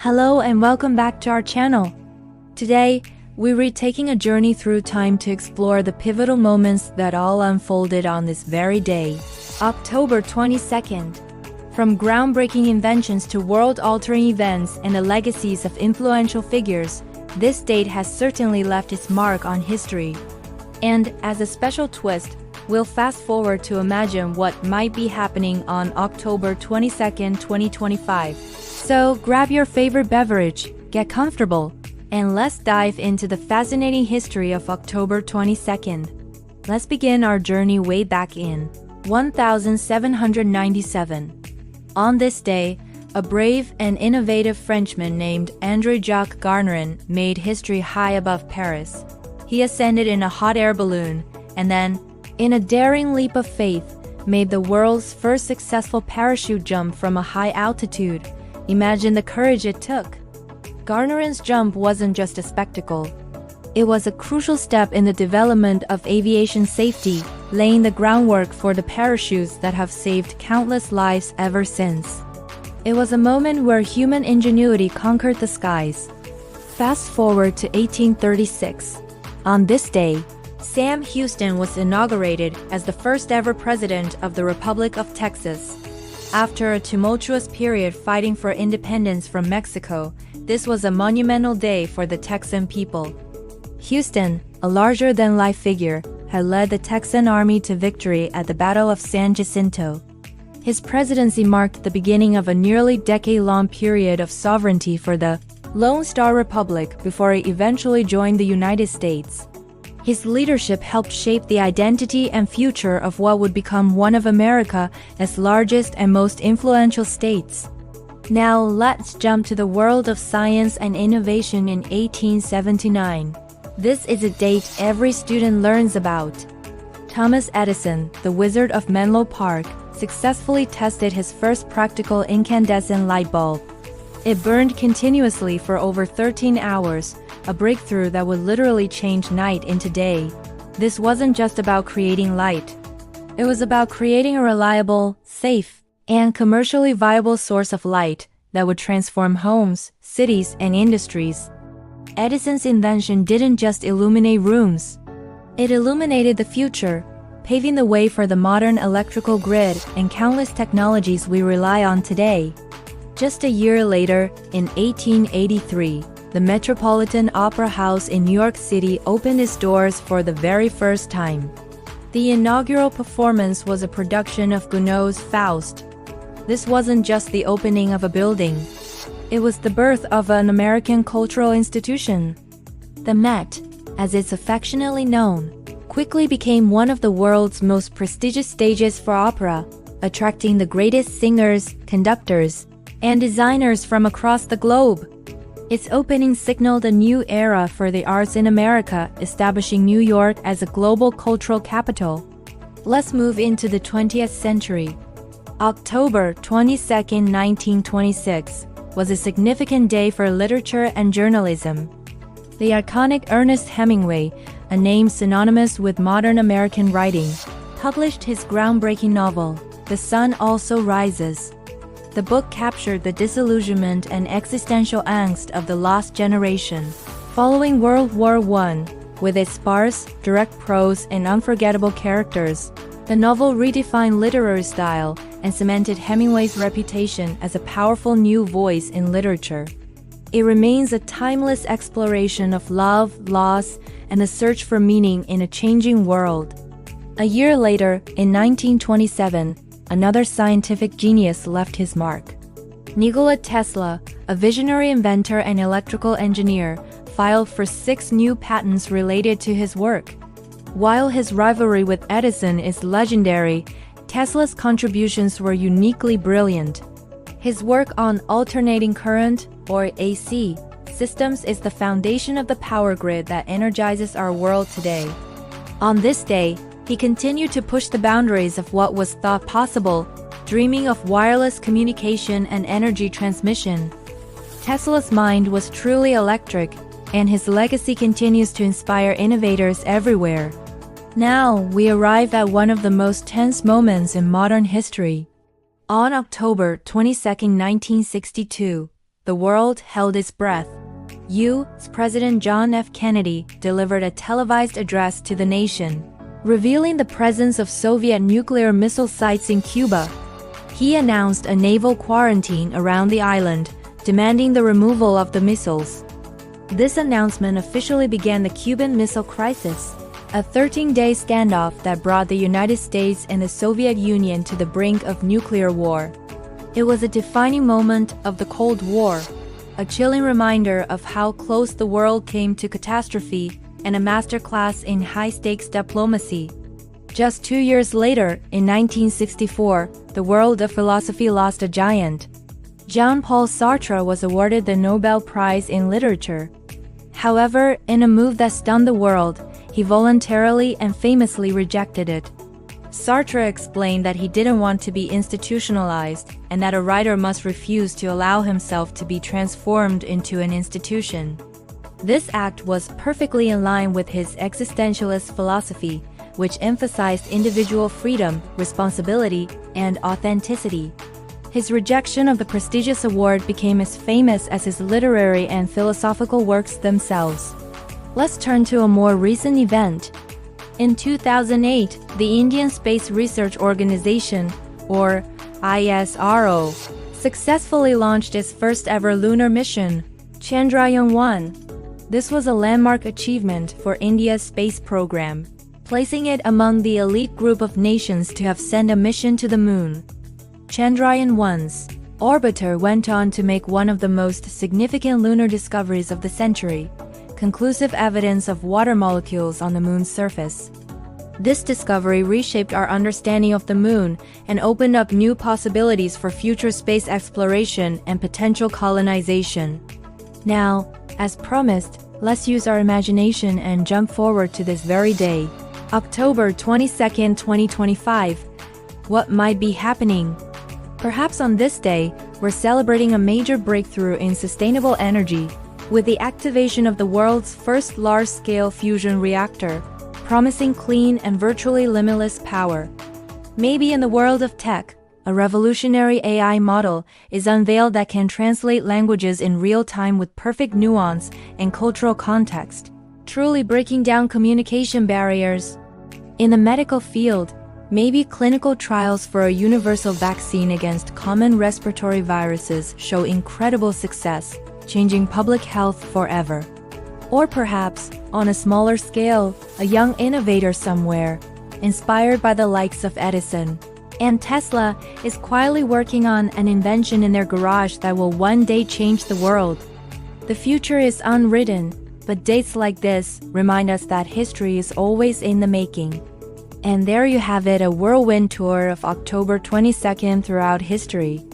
Hello and welcome back to our channel. Today, we're taking a journey through time to explore the pivotal moments that all unfolded on this very day, October 22nd. From groundbreaking inventions to world-altering events and the legacies of influential figures, this date has certainly left its mark on history. And as a special twist, we'll fast forward to imagine what might be happening on October 22nd, 2025. So grab your favorite beverage, get comfortable, and let's dive into the fascinating history of October 22nd. Let's begin our journey way back in 1797. On this day, a brave and innovative Frenchman named André-Jacques Garnerin made history high above Paris. He ascended in a hot air balloon, and then, in a daring leap of faith, made the world's first successful parachute jump from a high altitude. Imagine the courage it took. Garnerin's jump wasn't just a spectacle. It was a crucial step in the development of aviation safety, laying the groundwork for the parachutes that have saved countless lives ever since. It was a moment where human ingenuity conquered the skies. Fast forward to 1836. On this day, Sam Houston was inaugurated as the first ever president of the Republic of Texas. After a tumultuous period fighting for independence from Mexico, this was a monumental day for the Texan people. Houston, a larger-than-life figure, had led the Texan army to victory at the Battle of San Jacinto. His presidency marked the beginning of a nearly decade-long period of sovereignty for the Lone Star Republic before it eventually joined the United States. His leadership helped shape the identity and future of what would become one of America's largest and most influential states. Now let's jump to the world of science and innovation in 1879. This is a date every student learns about. Thomas Edison, the Wizard of Menlo Park, successfully tested his first practical incandescent light bulb. It burned continuously for over 13 hours, a breakthrough that would literally change night into day. This wasn't just about creating light. It was about creating a reliable, safe, and commercially viable source of light that would transform homes, cities, and industries. Edison's invention didn't just illuminate rooms. It illuminated the future, paving the way for the modern electrical grid and countless technologies we rely on today. Just a year later, in 1883, the Metropolitan Opera House in New York City opened its doors for the very first time. The inaugural performance was a production of Gounod's Faust. This wasn't just the opening of a building. It was the birth of an American cultural institution. The Met, as it's affectionately known, quickly became one of the world's most prestigious stages for opera, attracting the greatest singers, conductors, and designers from across the globe. Its opening signaled a new era for the arts in America, establishing New York as a global cultural capital. Let's move into the 20th century. October 22, 1926, was a significant day for literature and journalism. The iconic Ernest Hemingway, a name synonymous with modern American writing, published his groundbreaking novel, The Sun Also Rises. The book captured the disillusionment and existential angst of the lost generation. Following World War I, with its sparse, direct prose and unforgettable characters, the novel redefined literary style and cemented Hemingway's reputation as a powerful new voice in literature. It remains a timeless exploration of love, loss, and the search for meaning in a changing world. A year later, in 1927, another scientific genius left his mark. Nikola Tesla, a visionary inventor and electrical engineer, filed for 6 new patents related to his work. While his rivalry with Edison is legendary, Tesla's contributions were uniquely brilliant. His work on alternating current, or AC, systems is the foundation of the power grid that energizes our world today. On this day, he continued to push the boundaries of what was thought possible, dreaming of wireless communication and energy transmission. Tesla's mind was truly electric, and his legacy continues to inspire innovators everywhere. Now, we arrive at one of the most tense moments in modern history. On October 22, 1962, the world held its breath. U.S. President John F. Kennedy delivered a televised address to the nation, revealing the presence of Soviet nuclear missile sites in Cuba. He announced a naval quarantine around the island, demanding the removal of the missiles. This announcement officially began the Cuban Missile Crisis, a 13-day standoff that brought the United States and the Soviet Union to the brink of nuclear war. It was a defining moment of the Cold War, a chilling reminder of how close the world came to catastrophe and a masterclass in high-stakes diplomacy. Just 2 years later, in 1964, the world of philosophy lost a giant. Jean-Paul Sartre was awarded the Nobel Prize in Literature. However, in a move that stunned the world, he voluntarily and famously rejected it. Sartre explained that he didn't want to be institutionalized and that a writer must refuse to allow himself to be transformed into an institution. This act was perfectly in line with his existentialist philosophy, which emphasized individual freedom, responsibility, and authenticity. His rejection of the prestigious award became as famous as his literary and philosophical works themselves. Let's turn to a more recent event. In 2008, the Indian Space Research Organization, or ISRO, successfully launched its first-ever lunar mission, Chandrayaan-1. This was a landmark achievement for India's space program, placing it among the elite group of nations to have sent a mission to the moon. Chandrayaan-1's orbiter went on to make one of the most significant lunar discoveries of the century, conclusive evidence of water molecules on the moon's surface. This discovery reshaped our understanding of the moon and opened up new possibilities for future space exploration and potential colonization. Now, as promised, let's use our imagination and jump forward to this very day, October 22, 2025. What might be happening? Perhaps on this day, we're celebrating a major breakthrough in sustainable energy, with the activation of the world's first large-scale fusion reactor, promising clean and virtually limitless power. Maybe in the world of tech, a revolutionary AI model is unveiled that can translate languages in real time with perfect nuance and cultural context, truly breaking down communication barriers. In the medical field, maybe clinical trials for a universal vaccine against common respiratory viruses show incredible success, changing public health forever. Or perhaps, on a smaller scale, a young innovator somewhere, inspired by the likes of Edison and Tesla, is quietly working on an invention in their garage that will one day change the world. The future is unwritten, but dates like this remind us that history is always in the making. And there you have it, a whirlwind tour of October 22nd throughout history.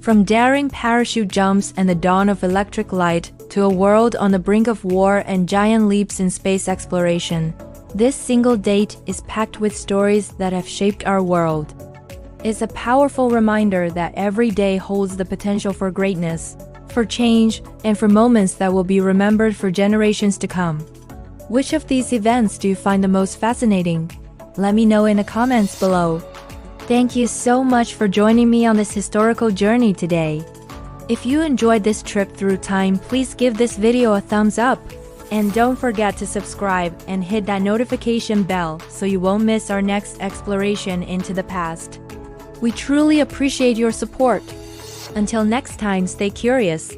From daring parachute jumps and the dawn of electric light to a world on the brink of war and giant leaps in space exploration, this single date is packed with stories that have shaped our world. It's a powerful reminder that every day holds the potential for greatness, for change, and for moments that will be remembered for generations to come. Which of these events do you find the most fascinating? Let me know in the comments below. Thank you so much for joining me on this historical journey today. If you enjoyed this trip through time, please give this video a thumbs up. And don't forget to subscribe and hit that notification bell so you won't miss our next exploration into the past. We truly appreciate your support. Until next time, stay curious.